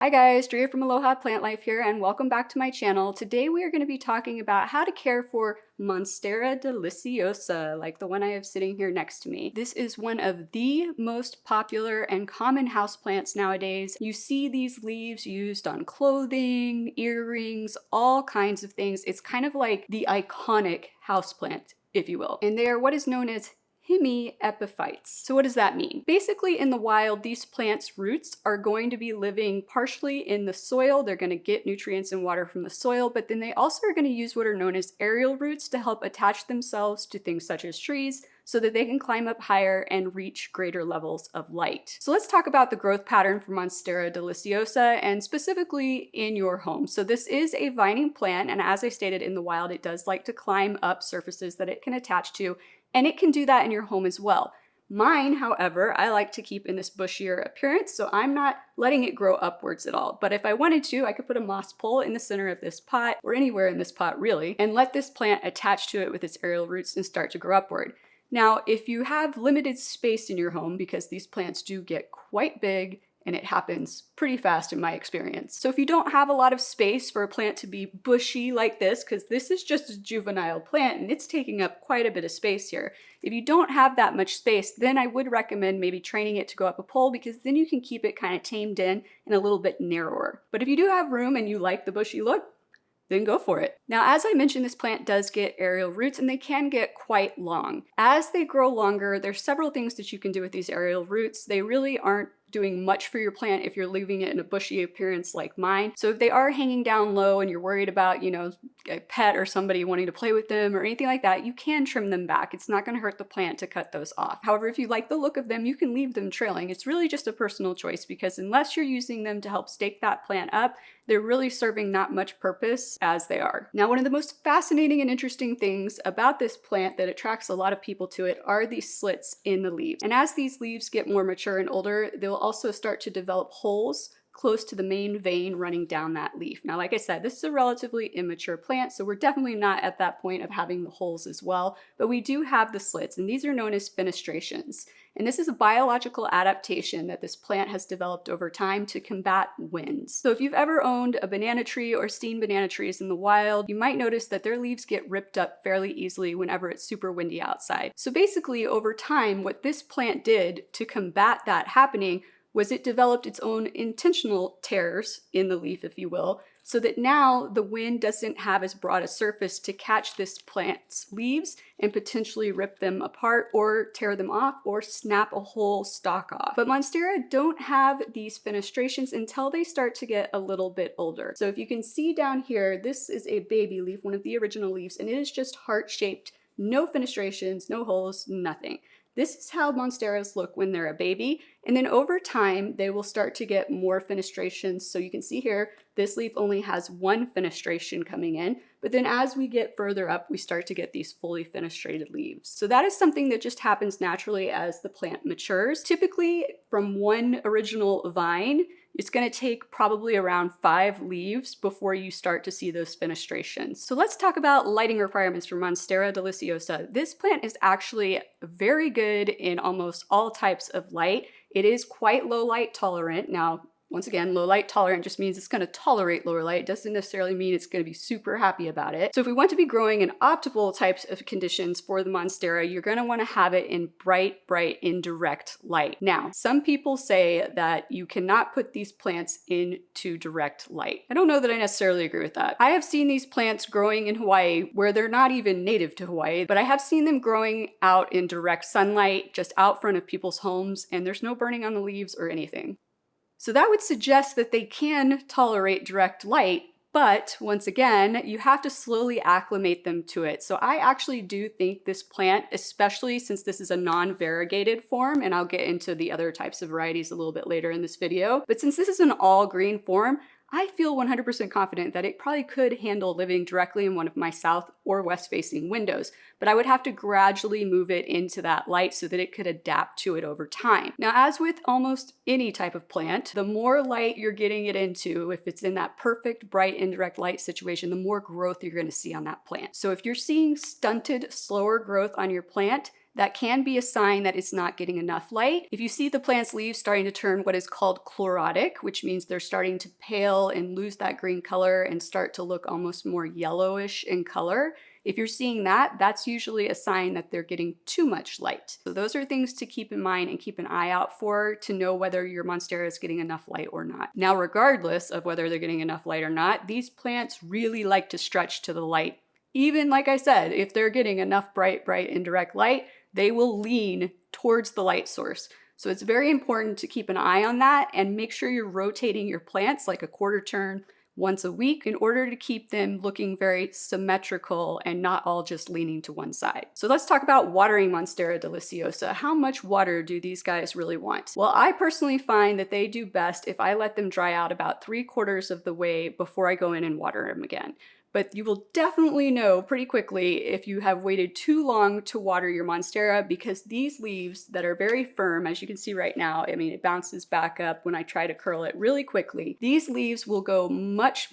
Hi guys, Drea from Aloha Plant Life here, and welcome back to my channel. Today we are going to be talking about how to care for Monstera deliciosa, like the one I have sitting here next to me. This is one of the most popular and common houseplants nowadays. You see these leaves used on clothing, earrings, all kinds of things. It's kind of like the iconic houseplant, if you will. And they are what is known as hemiepiphytes. So what does that mean? Basically, in the wild, these plants' roots are going to be living partially in the soil. They're going to get nutrients and water from the soil, but then they also are going to use what are known as aerial roots to help attach themselves to things such as trees so that they can climb up higher and reach greater levels of light. So let's talk about the growth pattern for Monstera deliciosa, and specifically in your home. So this is a vining plant, and as I stated, in the wild, it does like to climb up surfaces that it can attach to, and it can do that in your home as well. Mine, however, I like to keep in this bushier appearance, so I'm not letting it grow upwards at all. But if I wanted to, I could put a moss pole in the center of this pot, or anywhere in this pot really, and let this plant attach to it with its aerial roots and start to grow upward. Now, if you have limited space in your home, because these plants do get quite big, and it happens pretty fast in my experience. So if you don't have a lot of space for a plant to be bushy like this, because this is just a juvenile plant and it's taking up quite a bit of space here. If you don't have that much space, then I would recommend maybe training it to go up a pole, because then you can keep it kind of tamed in and a little bit narrower. But if you do have room and you like the bushy look, then go for it. Now, as I mentioned, this plant does get aerial roots and they can get quite long. As they grow longer, there's several things that you can do with these aerial roots. They really aren't doing much for your plant if you're leaving it in a bushy appearance like mine. So if they are hanging down low and you're worried about, a pet or somebody wanting to play with them or anything like that, you can trim them back. It's not going to hurt the plant to cut those off. However, if you like the look of them, you can leave them trailing. It's really just a personal choice, because unless you're using them to help stake that plant up, they're really serving not much purpose as they are. Now, one of the most fascinating and interesting things about this plant that attracts a lot of people to it are these slits in the leaves. And as these leaves get more mature and older, they'll also start to develop holes close to the main vein running down that leaf. Now, like I said, this is a relatively immature plant, so we're definitely not at that point of having the holes as well, but we do have the slits, and these are known as fenestrations. And this is a biological adaptation that this plant has developed over time to combat winds. So if you've ever owned a banana tree or seen banana trees in the wild, you might notice that their leaves get ripped up fairly easily whenever it's super windy outside. So basically, over time, what this plant did to combat that happening was it developed its own intentional tears in the leaf, if you will, so that now the wind doesn't have as broad a surface to catch this plant's leaves and potentially rip them apart or tear them off or snap a whole stalk off. But Monstera don't have these fenestrations until they start to get a little bit older. So if you can see down here, this is a baby leaf, one of the original leaves, and it is just heart-shaped, no fenestrations, no holes, nothing. This is how Monsteras look when they're a baby, and then over time they will start to get more fenestrations. So you can see here, this leaf only has one fenestration coming in, but then as we get further up, we start to get these fully fenestrated leaves. So that is something that just happens naturally as the plant matures. Typically, from one original vine, it's going to take probably around 5 leaves before you start to see those fenestrations. So let's talk about lighting requirements for Monstera deliciosa. This plant is actually very good in almost all types of light. It is quite low light tolerant. Now, once again, low light tolerant just means it's going to tolerate lower light. It doesn't necessarily mean it's going to be super happy about it. So if we want to be growing in optimal types of conditions for the Monstera, you're going to want to have it in bright, indirect light. Now, some people say that you cannot put these plants into direct light. I don't know that I necessarily agree with that. I have seen these plants growing in Hawaii where they're not even native to Hawaii, but I have seen them growing out in direct sunlight, just out front of people's homes, and there's no burning on the leaves or anything. So that would suggest that they can tolerate direct light, but once again, you have to slowly acclimate them to it. So I actually do think this plant, especially since this is a non-variegated form, and I'll get into the other types of varieties a little bit later in this video, but since this is an all green form, I feel 100% confident that it probably could handle living directly in one of my south or west facing windows, but I would have to gradually move it into that light so that it could adapt to it over time. Now, as with almost any type of plant, the more light you're getting it into, if it's in that perfect bright indirect light situation, the more growth you're going to see on that plant. So if you're seeing stunted, slower growth on your plant, that can be a sign that it's not getting enough light. If you see the plant's leaves starting to turn what is called chlorotic, which means they're starting to pale and lose that green color and start to look almost more yellowish in color, if you're seeing that, that's usually a sign that they're getting too much light. So those are things to keep in mind and keep an eye out for to know whether your Monstera is getting enough light or not. Now, regardless of whether they're getting enough light or not, these plants really like to stretch to the light. Even like I said, if they're getting enough bright indirect light, they will lean towards the light source. So it's very important to keep an eye on that and make sure you're rotating your plants like a quarter turn once a week in order to keep them looking very symmetrical and not all just leaning to one side. So let's talk about watering Monstera deliciosa. How much water do these guys really want? Well, I personally find that they do best if I let them dry out about 3/4 of the way before I go in and water them again. But you will definitely know pretty quickly if you have waited too long to water your Monstera, because these leaves that are very firm, as you can see right now, I mean, it bounces back up when I try to curl it really quickly. These leaves will go much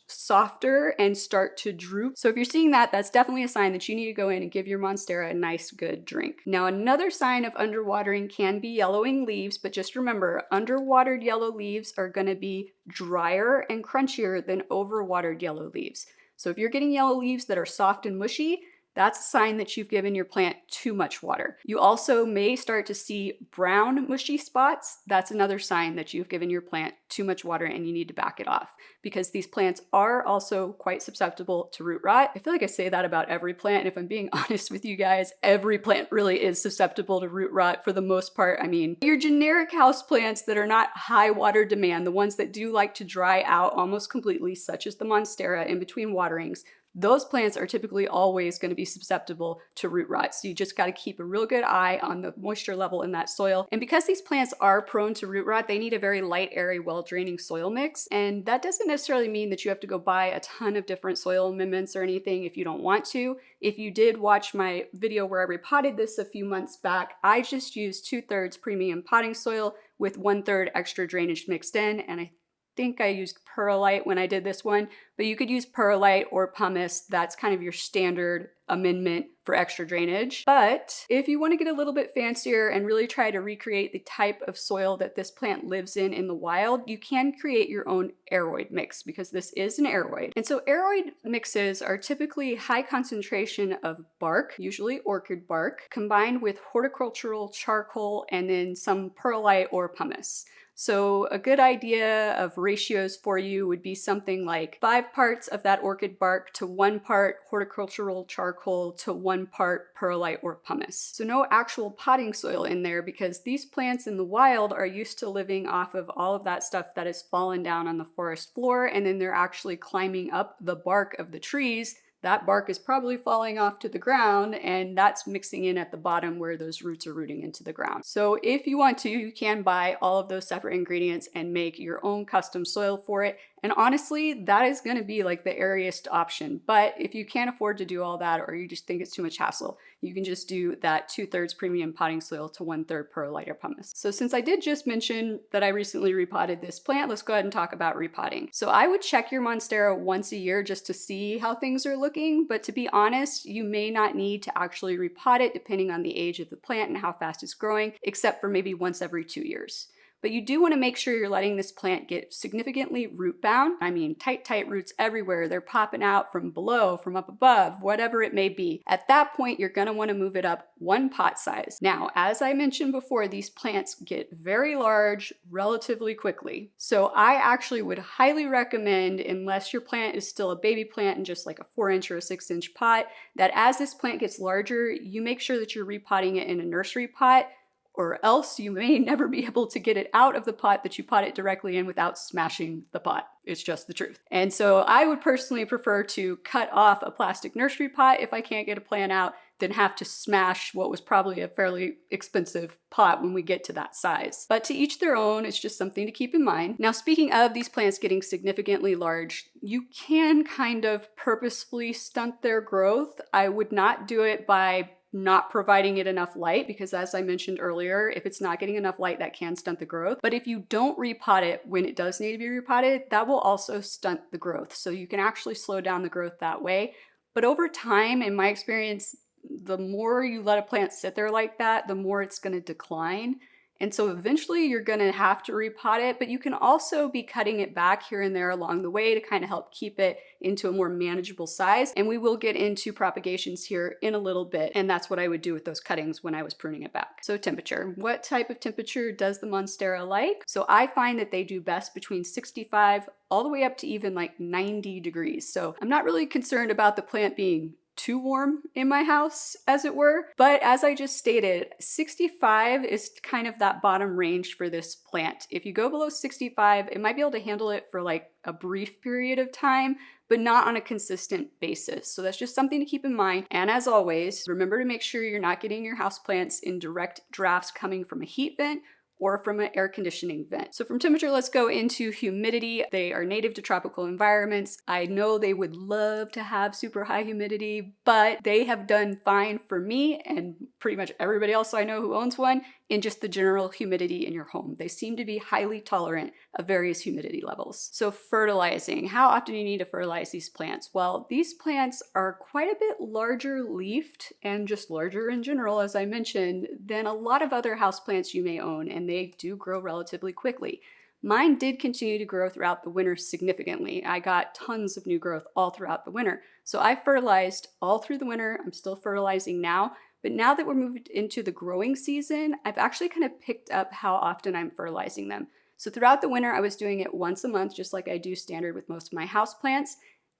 softer and start to droop. So if you're seeing that, that's definitely a sign that you need to go in and give your Monstera a nice good drink. Now, another sign of underwatering can be yellowing leaves, but just remember, underwatered yellow leaves are going to be drier and crunchier than overwatered yellow leaves. So if you're getting yellow leaves that are soft and mushy, that's a sign that you've given your plant too much water. You also may start to see brown mushy spots. That's another sign that you've given your plant too much water and you need to back it off, because these plants are also quite susceptible to root rot. I feel like I say that about every plant, and if I'm being honest with you guys, every plant really is susceptible to root rot for the most part. I mean, your generic house plants that are not high water demand, the ones that do like to dry out almost completely, such as the Monstera in between waterings, those plants are typically always going to be susceptible to root rot. So you just got to keep a real good eye on the moisture level in that soil. And because these plants are prone to root rot, they need a very light, airy, well-draining soil mix. And that doesn't necessarily mean that you have to go buy a ton of different soil amendments or anything if you don't want to. If you did watch my video where I repotted this a few months back, I just used 2/3 premium potting soil with 1/3 extra drainage mixed in, and I think I used perlite when I did this one, but you could use perlite or pumice. That's kind of your standard amendment for extra drainage. But if you want to get a little bit fancier and really try to recreate the type of soil that this plant lives in the wild, you can create your own aeroid mix, because this is an aeroid. And so aeroid mixes are typically high concentration of bark, usually orchid bark, combined with horticultural charcoal and then some perlite or pumice. So a good idea of ratios for you would be something like 5 parts of that orchid bark to 1 part horticultural charcoal to 1 part perlite or pumice. So no actual potting soil in there, because these plants in the wild are used to living off of all of that stuff that has fallen down on the forest floor, and then they're actually climbing up the bark of the trees. That bark is probably falling off to the ground, and that's mixing in at the bottom where those roots are rooting into the ground. So if you want to, you can buy all of those separate ingredients and make your own custom soil for it. And honestly, that is going to be like the airiest option. But if you can't afford to do all that, or you just think it's too much hassle, you can just do that 2/3 premium potting soil to 1/3 perlite or pumice. So since I did just mention that I recently repotted this plant, let's go ahead and talk about repotting. So I would check your Monstera once a year just to see how things are looking. But to be honest, you may not need to actually repot it depending on the age of the plant and how fast it's growing, except for maybe once every 2 years. But you do want to make sure you're letting this plant get significantly root bound. I mean, tight roots everywhere. They're popping out from below, from up above, whatever it may be. At that point, you're going to want to move it up 1 pot size. Now, as I mentioned before, these plants get very large relatively quickly. So I actually would highly recommend, unless your plant is still a baby plant in just like a 4-inch or a 6-inch pot, that as this plant gets larger, you make sure that you're repotting it in a nursery pot, or else you may never be able to get it out of the pot that you pot it directly in without smashing the pot. It's just the truth. And so I would personally prefer to cut off a plastic nursery pot if I can't get a plant out, than have to smash what was probably a fairly expensive pot when we get to that size. But to each their own, it's just something to keep in mind. Now, speaking of these plants getting significantly large, you can kind of purposefully stunt their growth. I would not do it by not providing it enough light, because as I mentioned earlier, if it's not getting enough light, that can stunt the growth. But if you don't repot it when it does need to be repotted, that will also stunt the growth. So you can actually slow down the growth that way. But over time, in my experience, the more you let a plant sit there like that, the more it's going to decline. And so eventually you're going to have to repot it, but you can also be cutting it back here and there along the way to kind of help keep it into a more manageable size. And we will get into propagations here in a little bit. And that's what I would do with those cuttings when I was pruning it back. So temperature, what type of temperature does the Monstera like? So I find that they do best between 65 all the way up to even like 90 degrees. So I'm not really concerned about the plant being too warm in my house, as it were. But as I just stated, 65 is kind of that bottom range for this plant. If you go below 65, it might be able to handle it for like a brief period of time, but not on a consistent basis. So that's just something to keep in mind. And as always, remember to make sure you're not getting your houseplants in direct drafts coming from a heat vent or from an air conditioning vent. So from temperature, let's go into humidity. They are native to tropical environments. I know they would love to have super high humidity, but they have done fine for me and pretty much everybody else I know who owns one in just the general humidity in your home. They seem to be highly tolerant of various humidity levels. So fertilizing, how often do you need to fertilize these plants? Well, these plants are quite a bit larger leafed and just larger in general, as I mentioned, than a lot of other houseplants you may own, and they do grow relatively quickly. Mine did continue to grow throughout the winter significantly. I got tons of new growth all throughout the winter. So I fertilized all through the winter. I'm still fertilizing now. But now that we're moved into the growing season, I've actually kind of picked up how often I'm fertilizing them. So throughout the winter, I was doing it once a month, just like I do standard with most of my houseplants.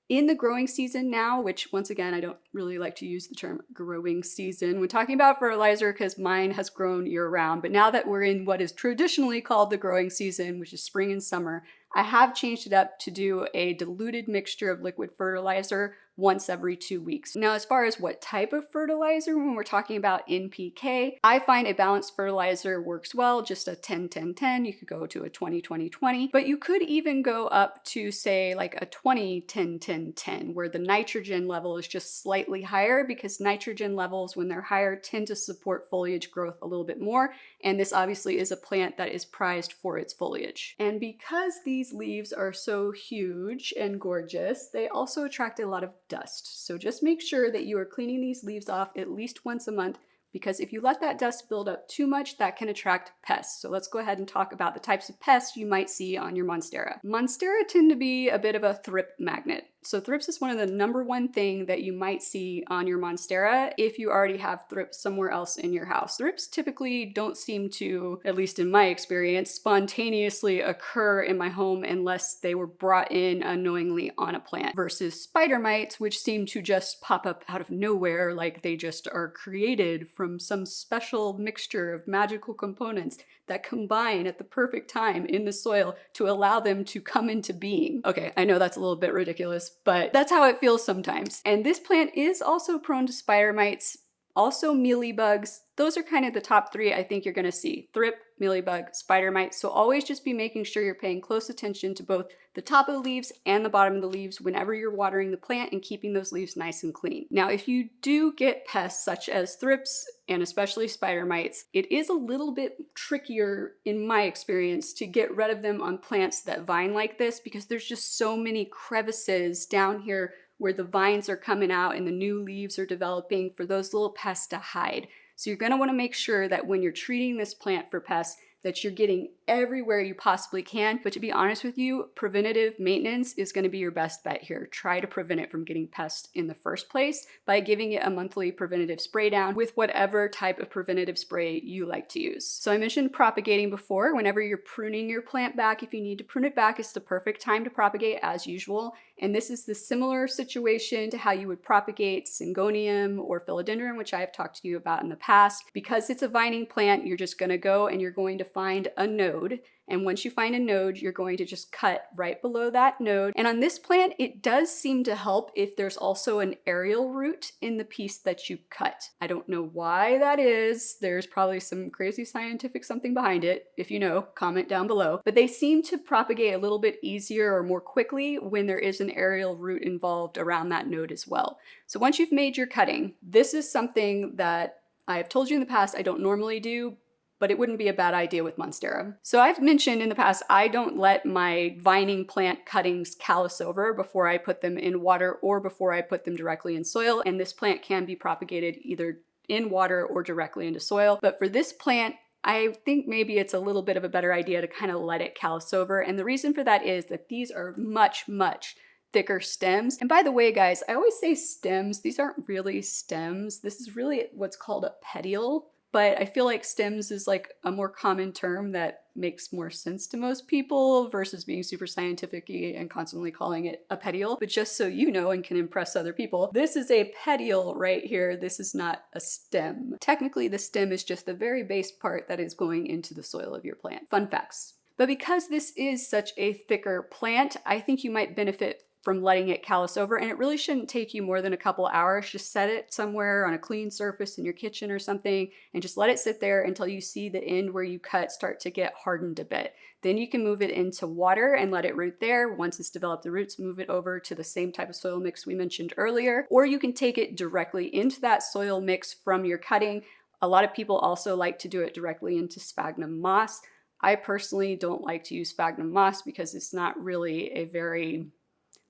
In the growing season now, which once again, I don't really like to use the term growing season when talking about fertilizer because mine has grown year round. But now that we're in what is traditionally called the growing season, which is spring and summer, I have changed it up to do a diluted mixture of liquid fertilizer once every 2 weeks. Now, as far as what type of fertilizer, when we're talking about NPK, I find a balanced fertilizer works well, just a 10-10-10. You could go to a 20-20-20, but you could even go up to say like a 20-10-10-10, where the nitrogen level is just slightly higher because nitrogen levels, when they're higher, tend to support foliage growth a little bit more. And this obviously is a plant that is prized for its foliage. And because these leaves are so huge and gorgeous, they also attract a lot of dust. So just make sure that you are cleaning these leaves off at least once a month, because if you let that dust build up too much, that can attract pests. So let's go ahead and talk about the types of pests you might see on your Monstera. Monstera tend to be a bit of a thrip magnet. So thrips is one of the #1 thing that you might see on your Monstera if you already have thrips somewhere else in your house. Thrips typically don't seem to, at least in my experience, spontaneously occur in my home unless they were brought in unknowingly on a plant, versus spider mites, which seem to just pop up out of nowhere like they just are created from some special mixture of magical components that combine at the perfect time in the soil to allow them to come into being. Okay, I know that's a little bit ridiculous, but that's how it feels sometimes. And this plant is also prone to spider mites, also mealybugs. Those are kind of the top 3 I think you're gonna see: thrip, mealybug, spider mite. So always just be making sure you're paying close attention to both the top of the leaves and the bottom of the leaves whenever you're watering the plant and keeping those leaves nice and clean. Now, if you do get pests such as thrips and especially spider mites, it is a little bit trickier in my experience to get rid of them on plants that vine like this, because there's just so many crevices down here where the vines are coming out and the new leaves are developing for those little pests to hide. So you're going to want to make sure that when you're treating this plant for pests, that you're getting everywhere you possibly can. But to be honest with you, preventative maintenance is going to be your best bet here. Try to prevent it from getting pests in the first place by giving it a monthly preventative spray down with whatever type of preventative spray you like to use. So I mentioned propagating before. Whenever you're pruning your plant back, if you need to prune it back, it's the perfect time to propagate as usual. And this is the similar situation to how you would propagate syngonium or philodendron, which I have talked to you about in the past. Because it's a vining plant, you're just going to go and you're going to find a node. And once you find a node, you're going to just cut right below that node. And on this plant, it does seem to help if there's also an aerial root in the piece that you cut. I don't know why that is. There's probably some crazy scientific something behind it. If you know, comment down below. But they seem to propagate a little bit easier or more quickly when there is an aerial root involved around that node as well. So once you've made your cutting, this is something that I have told you in the past I don't normally do, but it wouldn't be a bad idea with Monstera. So I've mentioned in the past, I don't let my vining plant cuttings callus over before I put them in water or before I put them directly in soil, and this plant can be propagated either in water or directly into soil. But for this plant, I think maybe it's a little bit of a better idea to kind of let it callus over, and the reason for that is that these are much thicker stems. And by the way, guys, I always say stems. These aren't really stems. This is really what's called a petiole. But I feel like stems is like a more common term that makes more sense to most people versus being super scientific-y and constantly calling it a petiole. But just so you know and can impress other people, this is a petiole right here. This is not a stem. Technically, the stem is just the very base part that is going into the soil of your plant. Fun facts. But because this is such a thicker plant, I think you might benefit from letting it callus over, and it really shouldn't take you more than a couple hours. Just set it somewhere on a clean surface in your kitchen or something and just let it sit there until you see the end where you cut start to get hardened a bit. Then you can move it into water and let it root there. Once it's developed the roots, move it over to the same type of soil mix we mentioned earlier, or you can take it directly into that soil mix from your cutting. A lot of people also like to do it directly into sphagnum moss. I personally don't like to use sphagnum moss because it's not really a very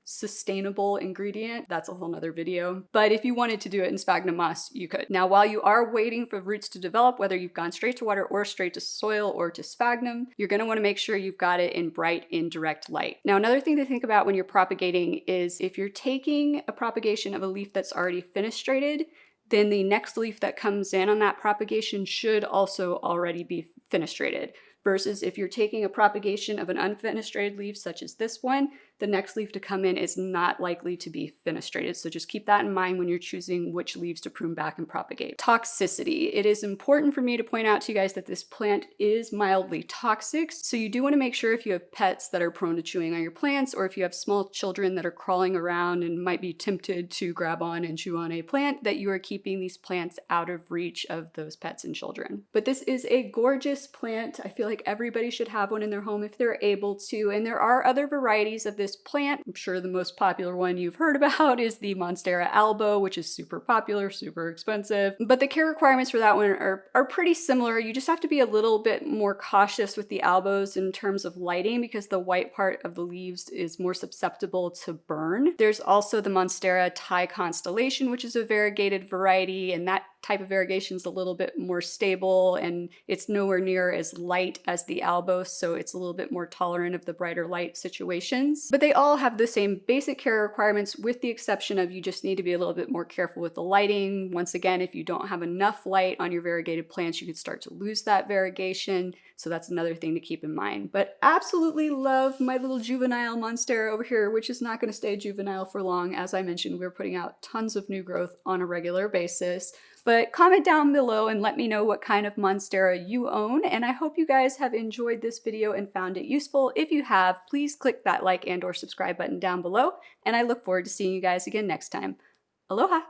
sustainable ingredient. That's a whole nother video. But if you wanted to do it in sphagnum moss, you could. Now, while you are waiting for roots to develop, whether you've gone straight to water or straight to soil or to sphagnum, you're going to want to make sure you've got it in bright, indirect light. Now, another thing to think about when you're propagating is if you're taking a propagation of a leaf that's already fenestrated, then the next leaf that comes in on that propagation should also already be fenestrated. Versus if you're taking a propagation of an unfenestrated leaf, such as this one, the next leaf to come in is not likely to be fenestrated. So just keep that in mind when you're choosing which leaves to prune back and propagate. Toxicity. It is important for me to point out to you guys that this plant is mildly toxic. So you do want to make sure if you have pets that are prone to chewing on your plants, or if you have small children that are crawling around and might be tempted to grab on and chew on a plant, that you are keeping these plants out of reach of those pets and children. But this is a gorgeous plant. I feel like everybody should have one in their home if they're able to. And there are other varieties of this plant. I'm sure the most popular one you've heard about is the Monstera albo, which is super popular, super expensive. But the care requirements for that one are pretty similar. You just have to be a little bit more cautious with the albos in terms of lighting because the white part of the leaves is more susceptible to burn. There's also the Monstera Thai constellation, which is a variegated variety, and that type of variegation is a little bit more stable and it's nowhere near as light as the albo, so it's a little bit more tolerant of the brighter light situations. But they all have the same basic care requirements with the exception of you just need to be a little bit more careful with the lighting. Once again, if you don't have enough light on your variegated plants, you could start to lose that variegation. So that's another thing to keep in mind. But absolutely love my little juvenile Monstera over here, which is not going to stay juvenile for long. As I mentioned, we're putting out tons of new growth on a regular basis. But comment down below and let me know what kind of Monstera you own, and I hope you guys have enjoyed this video and found it useful. If you have, please click that like and/or subscribe button down below, and I look forward to seeing you guys again next time. Aloha!